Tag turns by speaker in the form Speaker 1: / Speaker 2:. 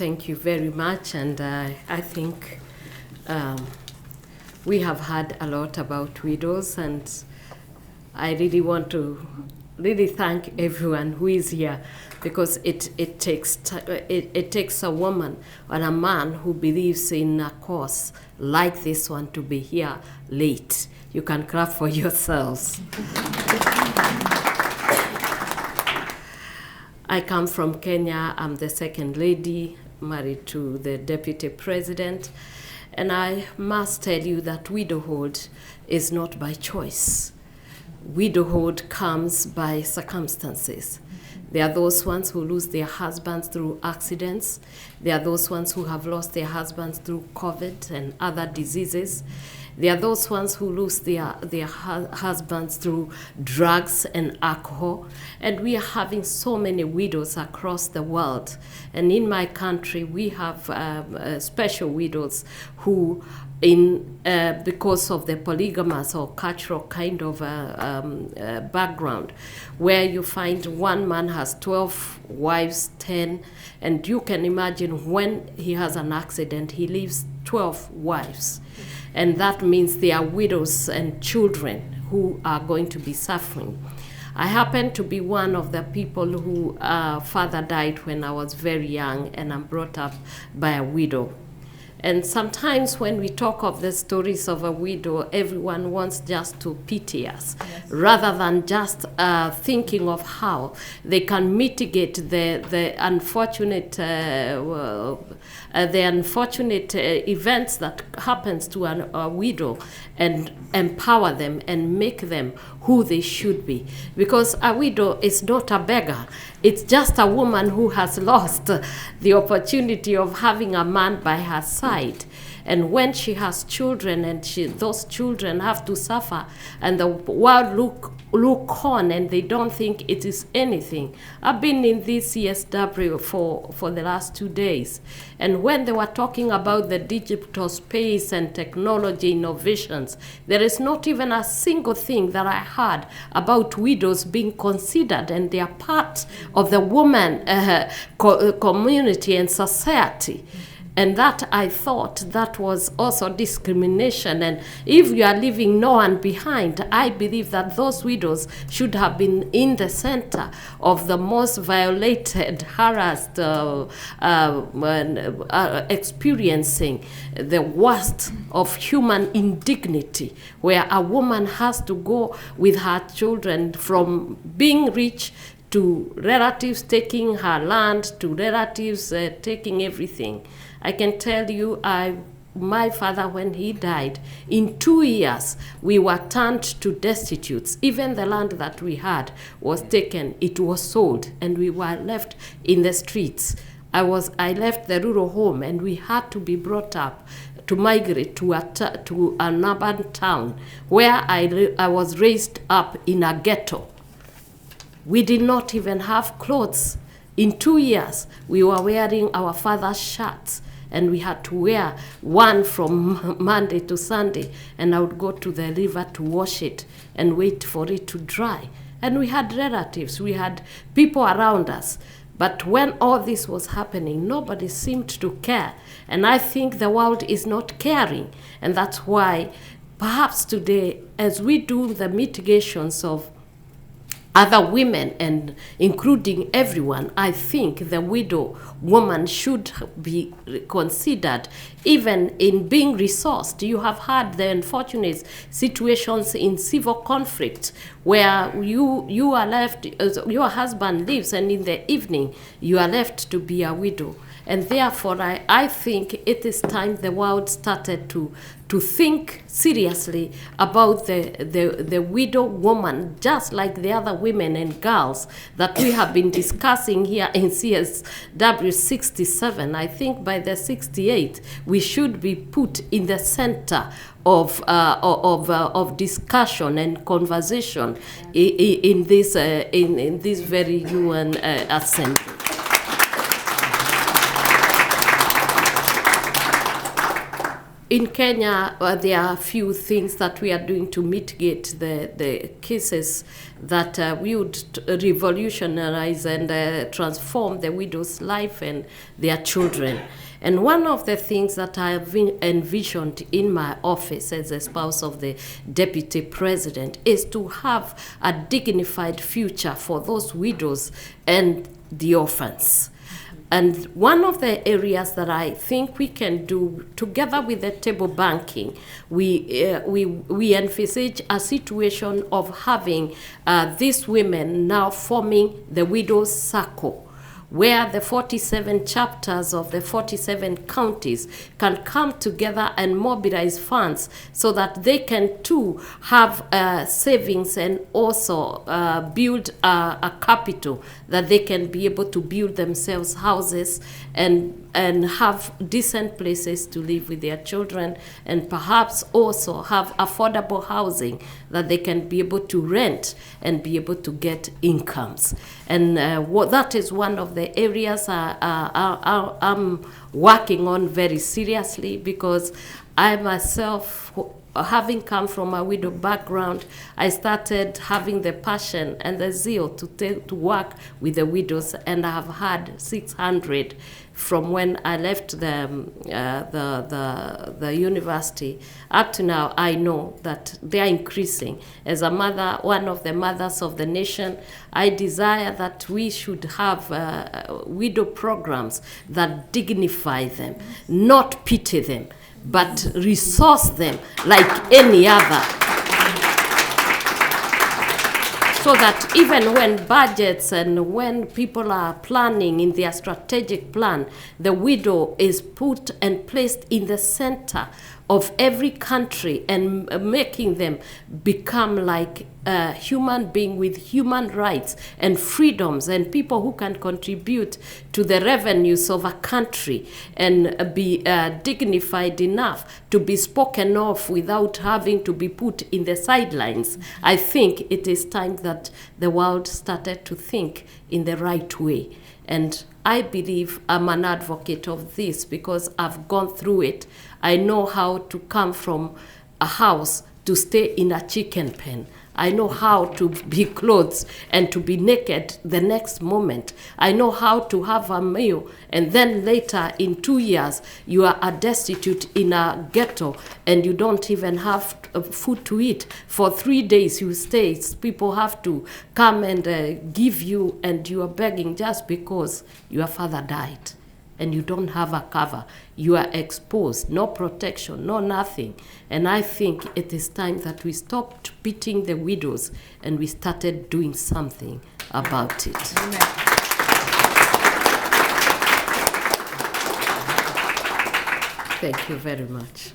Speaker 1: Thank you very much, and I think we have heard a lot about widows, and I really want to thank everyone who is here, because it takes a woman and a man who believes in a cause like this one to be here late. You can clap for yourselves. I come from Kenya. I'm the second lady, married to the deputy president. And I must tell you that widowhood is not by choice. Widowhood comes by circumstances. There are those ones who lose their husbands through accidents. There are those ones who have lost their husbands through COVID and other diseases. There are those ones who lose their husbands through drugs and alcohol. And we are having so many widows across the world. And in my country, we have special widows who, because of the polygamous or cultural kind of background, where you find one man has 12 wives, 10, and you can imagine when he has an accident, he leaves 12 wives. And that means there are widows and children who are going to be suffering. I happen to be one of the people who father died when I was very young, and I'm brought up by a widow. And sometimes when we talk of the stories of a widow, everyone wants just to pity us, yes, rather than just thinking of how they can mitigate the unfortunate events that happens to a widow, and empower them and make them who they should be. Because a widow is not a beggar. It's just a woman who has lost the opportunity of having a man by her side. And when she has children, and those children have to suffer, and the world look on, and they don't think it is anything. I've been in this CSW for the last 2 days, and when they were talking about the digital space and technology innovations, there is not even a single thing that I heard about widows being considered, and they are part of the woman community and society. And that, I thought, that was also discrimination. And if you are leaving no one behind, I believe that those widows should have been in the center of the most violated, harassed, experiencing the worst of human indignity, where a woman has to go with her children from being rich to relatives taking her land, to relatives taking everything. I can tell you, my father, when he died, in 2 years, we were turned to destitutes. Even the land that we had was taken, it was sold, and we were left in the streets. I left the rural home, and we had to be brought up to migrate to an urban town, where I was raised up in a ghetto. We did not even have clothes. In 2 years, we were wearing our father's shirts, and we had to wear one from Monday to Sunday, and I would go to the river to wash it and wait for it to dry. And we had relatives, we had people around us. But when all this was happening, nobody seemed to care. And I think the world is not caring. And that's why perhaps today, as we do the mitigations of other women, and including everyone, I think the widow woman should be considered, even in being resourced. You have had the unfortunate situations in civil conflict where you are left, your husband leaves, and in the evening you are left to be a widow. And therefore, I think it is time the world started to think seriously about the widow woman, just like the other women and girls that we have been discussing here in CSW 67. I think by the 68, we should be put in the center of discussion and conversation in this very UN assembly. In Kenya, there are a few things that we are doing to mitigate the cases that we would revolutionize and transform the widow's life and their children. And one of the things that I have envisioned in my office as a spouse of the Deputy President is to have a dignified future for those widows and the orphans. And one of the areas that I think we can do, together with the table banking, we envisage a situation of having these women now forming the Widows Circle, where the 47 chapters of the 47 counties can come together and mobilize funds so that they can too have savings and also build a capital that they can be able to build themselves houses and have decent places to live with their children, and perhaps also have affordable housing that they can be able to rent and be able to get incomes. And that is one of the areas I'm working on very seriously, because I myself, having come from a widow background, I started having the passion and the zeal to work with the widows, and I have had 600 from when I left the university up to now. I know that they are increasing. As a mother, one of the mothers of the nation, I desire that we should have widow programs that dignify them, not pity them, but resource them like any other. So that even when budgets and when people are planning in their strategic plan, the widow is put and placed in the center of every country, and making them become like a human being with human rights and freedoms, and people who can contribute to the revenues of a country and be dignified enough to be spoken of without having to be put in the sidelines. I think it is time that the world started to think in the right way. And I believe I'm an advocate of this because I've gone through it. I know how to come from a house to stay in a chicken pen. I know how to be clothed and to be naked the next moment. I know how to have a meal, and then later in 2 years you are destitute in a ghetto and you don't even have food to eat. For 3 days you stay. People have to come and give you, and you are begging just because your father died. And you don't have a cover. You are exposed, no protection, no nothing. And I think it is time that we stopped pitying the widows and we started doing something about it. Amen. Thank you very much.